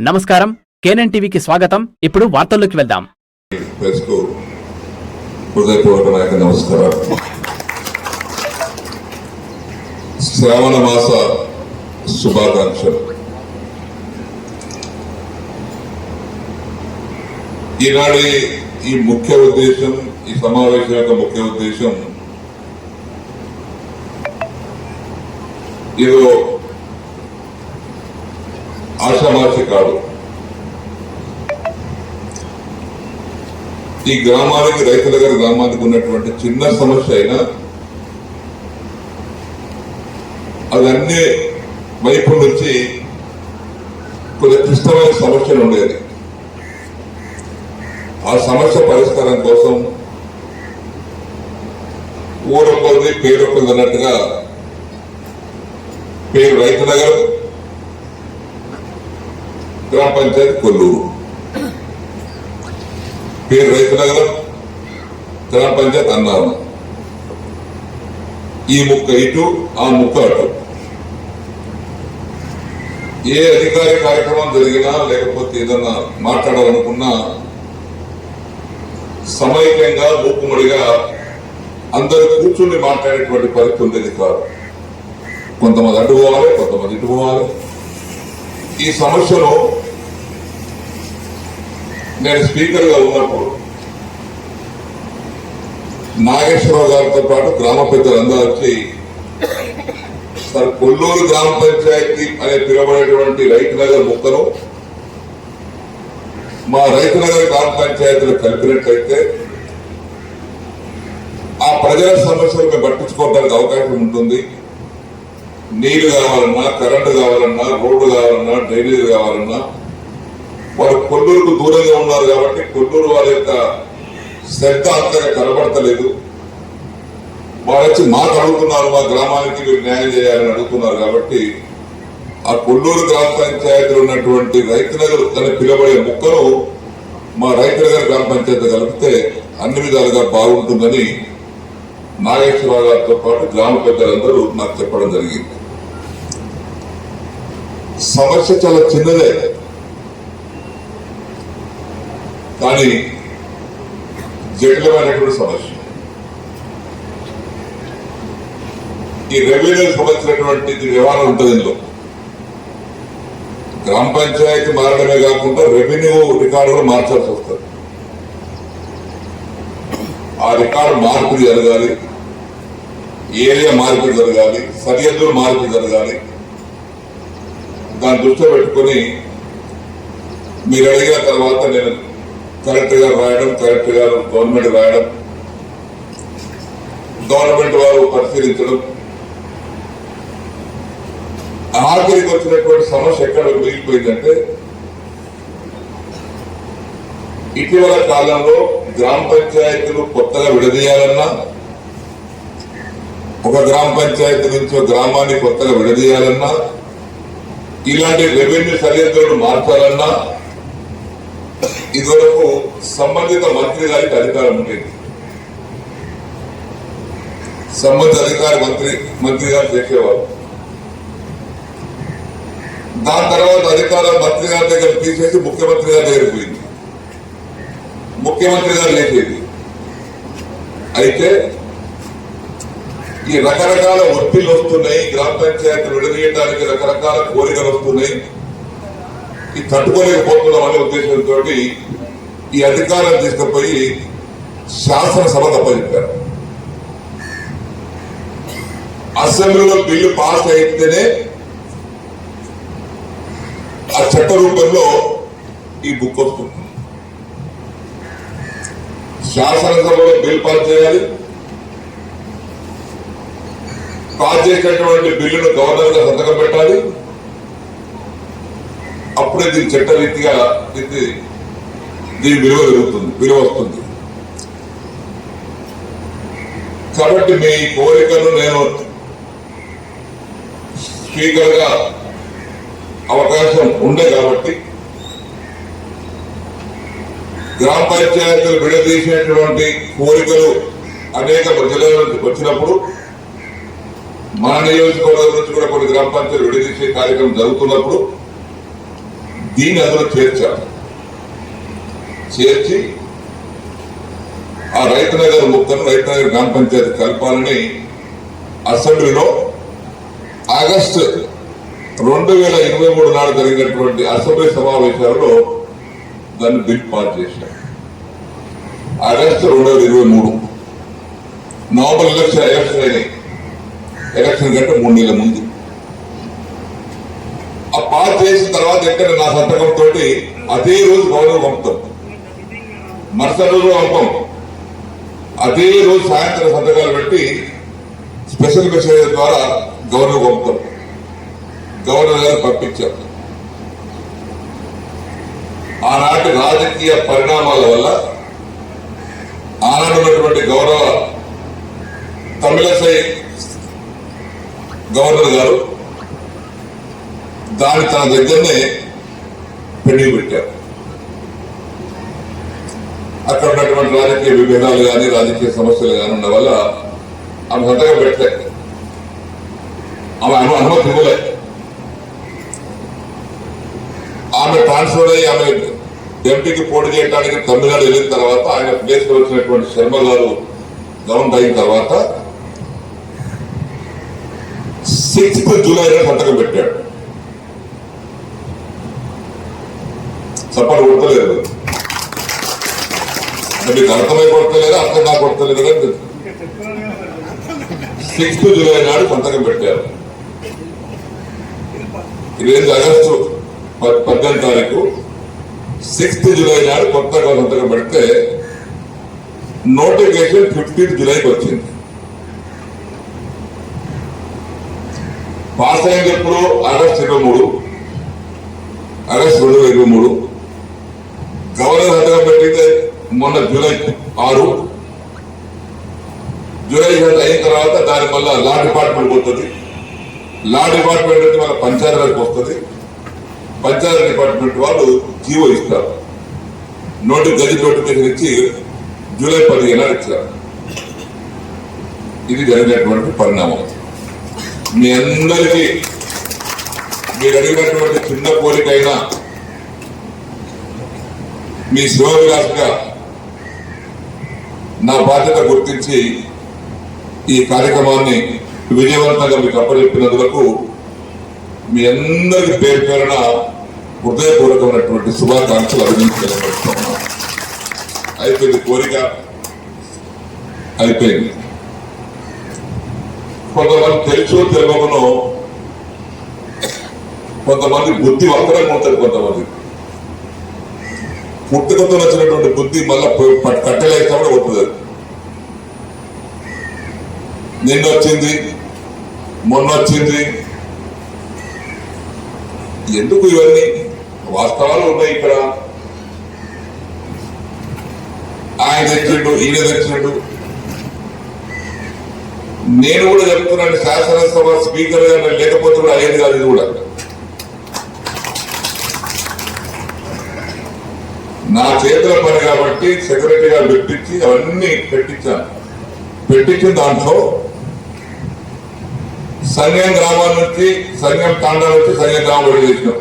నమస్కారం, కేఎన్ఎన్ టీవీకి స్వాగతం. ఇప్పుడు వార్తల్లోకి వెళ్దాం. హృదయపూర్వక నమస్కారం. శ్రావణ మాస శుభాకాంక్షలు. ఈనాడు ఈ ముఖ్య ఉద్దేశం, ఈ సమావేశం యొక్క ముఖ్య ఉద్దేశం ఏదో ఆషామాషి కాదు. ఈ గ్రామానికి, రైతుల గారి గ్రామానికి ఉన్నటువంటి చిన్న సమస్య అయినా అది అన్ని వైపు నుంచి కొన్ని క్లిష్టమైన సమస్యలు ఉండేది. ఆ సమస్య పరిష్కారం కోసం ఊరొక్కరిది పేరొక్కరిది అన్నట్టుగా పేరు రైతునగర్, గ్రామ పంచాయతీ కొల్లూరు, పేరు రైతునగరం, గ్రామ పంచాయతీ అన్నారు. ఈ ముక్క ఇటు, ఆ ముక్క అటు. ఏ అధికార కార్యక్రమం జరిగినా లేకపోతే ఏదన్నా మాట్లాడాలనుకున్నా సమైక్యంగా మూకుమ్మడిగా అందరూ కూర్చుని మాట్లాడేటువంటి పరిస్థితి ఉండేది కాదు. కొంతమంది అటు పోవాలి, కొంతమంది ఇటు పోవాలి. ఈ సమస్యను నేను స్పీకర్ గా ఉన్నప్పుడు నాగేశ్వరరావు గారితో పాటు గ్రామ పెద్దలందరూ వచ్చి సార్ కొల్లూరు గ్రామ పంచాయతీ అనే పిలువబడేటువంటి రైతునగర్ ముక్కను మా రైతునగర్ గ్రామ పంచాయతీలో కలిపినట్లయితే ఆ ప్రజల సమస్యలు మేము పట్టించుకోవడానికి అవకాశం ఉంటుంది. నీళ్లు కావాలన్నా, కరెంటు కావాలన్నా, రోడ్డు కావాలన్నా, డ్రైనేజ్ కావాలన్నా వారు కొల్లూరుకు దూరంగా ఉన్నారు కాబట్టి కొల్లూరు వారి యొక్క శ్రద్ధ అంతగా కనబడతలేదు. వారు వచ్చి మాకు అడుగుతున్నారు, మా గ్రామానికి మీరు న్యాయం చేయాలని అడుగుతున్నారు. కాబట్టి ఆ కొల్లూరు గ్రామ పంచాయతీలో ఉన్నటువంటి రైతునగర్ అని పిలువబడే ముక్కను మా రైతునగర్ గ్రామ పంచాయతీ కలిపితే అన్ని విధాలుగా బాగుంటుందని నాగేశ్వరరావు గారితో పాటు గ్రామ పెద్దలందరూ నాకు చెప్పడం జరిగింది. సమస్య చాలా చిన్నదే, కానీ జటిలమైనటువంటి సమస్య. ఈ రెవెన్యూ సంబంధించినటువంటి వ్యవహారం ఉంటుంది. ఇందులో గ్రామ పంచాయతీ మారడమే కాకుండా రెవెన్యూ రికార్డు మార్చాల్సి వస్తుంది. ఆ రికార్డు మార్పిడి జరగాలి, ఏరియా మార్పిడి జరగాలి, సరిహద్దులు మార్పిడి జరగాలి. దాన్ని దృష్టిలో పెట్టుకుని మీరు అడిగిన తర్వాత నేను కలెక్టర్ గారు రాయడం, కలెక్టర్ గారు గవర్నమెంట్ రాయడం, గవర్నమెంట్ వారు పరిశీలించడం, ఆఖరికి వచ్చినటువంటి సమస్య ఎక్కడ మిగిలిపోయిందంటే ఇటీవల కాలంలో గ్రామ పంచాయతీలు కొత్తగా విడదీయాలన్నా, ఒక గ్రామ పంచాయతీ నుంచి ఒక గ్రామాన్ని కొత్తగా విడదీయాలన్నా, ఇలాంటి రెవెన్యూ సరిహద్దులను మార్చాలన్నా ఇదివరకు సంబంధిత మంత్రి గారికి అధికారం ఉండేది. సంబంధిత అధికారి మంత్రి గారు చేసేవారు. దాని తర్వాత అధికారం మంత్రి గారి దగ్గర తీసేసి ముఖ్యమంత్రి గారి దగ్గర పోయింది. ముఖ్యమంత్రి గారు లేచేది. అయితే ఈ రకరకాల ఒత్తిళ్లు వస్తున్నాయి, గ్రామ పంచాయతీలు విడదీయడానికి రకరకాల కోరికలు వస్తున్నాయి. ఈ తట్టుకోలేకపోతున్నాం అనే ఉద్దేశంతో ఈ అధికారం తీసుకుపోయి శాసనసభకు అప్పచెప్పారు. అసెంబ్లీలో బిల్లు పాస్ అయితేనే ఆ చట్ట రూపంలో ఈ బుక్ వస్తుంది. శాసనసభలో బిల్ పాస్ చేయాలి. పాస్ చేసినటువంటి బిల్లును గవర్నర్ గా సంతకం పెట్టాలి. అప్పుడే దీని చట్టరీతిగా దీని విలువ వస్తుంది. కాబట్టి మీ కోరికను నేను స్పీకర్ గా అవకాశం ఉండే కాబట్టి గ్రామ పంచాయతీలు విడదీసినటువంటి కోరికలు అనేక ప్రజల నుంచి వచ్చినప్పుడు మన నియోజకవర్గం నుంచి కూడా కొన్ని గ్రామ పంచాయతీలు విడదీసే కార్యక్రమం జరుగుతున్నప్పుడు దీన్ని అందులో చేర్చి ఆ రైతునగర్ ముక్కను రైతునగర్ గ్రామ పంచాయతీ కలపాలని అసెంబ్లీలో ఆగస్టు 2023 నాడు జరిగినటువంటి అసెంబ్లీ సమావేశాలలో దాన్ని బిల్ పాస్ చేశారు. ఆగస్టు 2023 నవంబర్ ఎలక్షన్ అయినాయి. ఎలక్షన్ కంటే 3 నెలల ముందు ఆ పాస్ చేసిన తర్వాత ఎక్కడ నా సంతకంతో అదే రోజు గవర్నర్ పంపుతాం, మరుసటి రోజు పంపం, అదే రోజు సాయంత్రం సంతకాలు పెట్టి స్పెషల్ మెసేజ్ ద్వారా గవర్నర్ పంపుతాం. గవర్నర్ గారు పంపించాం. ఆనాటి రాజకీయ పరిణామాల వల్ల ఆనాడున్నటువంటి గౌరవ తమిళసై గవర్నర్ గారు దాన్ని తన దగ్గరనే పెండింగ్ పెట్టారు. అక్కడ ఉన్నటువంటి రాజకీయ విభేదాలు కానీ రాజకీయ సమస్యలు కానీ ఉన్న వల్ల ఆమె సంతకం పెట్టలే, ఆమె అనుమతి ఇవ్వలే. ఆమె ట్రాన్స్ఫర్ అయ్యి ఆమె ఎంపీకి పోటీ చేయడానికి తమిళనాడు వెళ్ళిన తర్వాత ఆయన ప్లేస్ లో వచ్చినటువంటి శర్మ గారు గవర్నర్ అయిన తర్వాత 6th జూలై సంతకం పెట్టాడు. చప్పలు కొడతలేదు, మీకు అర్థమై కొడతలేదా, అర్థం నాకు కొడతలేదు కదా. 6th జూలై నాడు సంతకం పెట్టారు. ఇదేంటి ఆగస్టు 18వ తారీఖు 6th జూలై నాడు కొత్తగా సంతకం పెడితే నోటిఫికేషన్ 15th జూలైకి వచ్చింది. పాస్ అయింది ఎప్పుడు? ఆగస్టు 2023 గవర్నర్ సంతకం పెట్టింది మొన్న జూలై 6. జూలై అయిన తర్వాత దాని వల్ల లా డిపార్ట్మెంట్ పోతుంది, లా డిపార్ట్మెంట్ నుంచి మన పంచాయతీరాజ్కి వస్తుంది, పంచాయతీ డిపార్ట్మెంట్ వాళ్ళు జీవో ఇస్తారు, గది నోటిఫికేషన్ ఇచ్చి జూలై 15 ఇచ్చారు. ఇది జరిగినటువంటి పరిణామం. మీ అందరికీ మీరు అడిగినటువంటి చిన్న కోరికైనా మీ శివవిలాసగా నా బాధ్యత గుర్తించి ఈ కార్యక్రమాన్ని విజయవంతంగా మీకు అప్పచెప్పినందుకు మీ అందరికి పేరు పేరున హృదయపూర్వకమైనటువంటి శుభాకాంక్షలు అభినందించగలుగుతున్నాను. అయిపోయింది, కోరిక అయిపోయింది. కొంతమంది తెలుసు తెలియకనో, కొంతమంది బుద్ధి వక్రంగా ఉంటుంది, కొంతమంది పుట్టుకతో వచ్చినటువంటి బుద్ధి మళ్ళా కట్టలేక కూడా పోతుంది. నిన్న వచ్చింది, మొన్న వచ్చింది, ఎందుకు ఇవన్నీ? వాస్తవాలు ఉన్నాయి ఇక్కడ. ఆయన తెచ్చిండు, ఈయన తెచ్చిండు. నేను కూడా చెప్తున్నాను, శాసనసభ స్పీకర్ గా లేకపోతే కూడా అయ్యేది కాదు. ఇది కూడా నా చేతుల పని కాబట్టి సెక్రటరీ గారు పెట్టించి అవన్నీ పెట్టించిన దాంట్లో సంగం గ్రామాల నుంచి, సంగం తాండా నుంచి సంగం గ్రామం చేసినాం.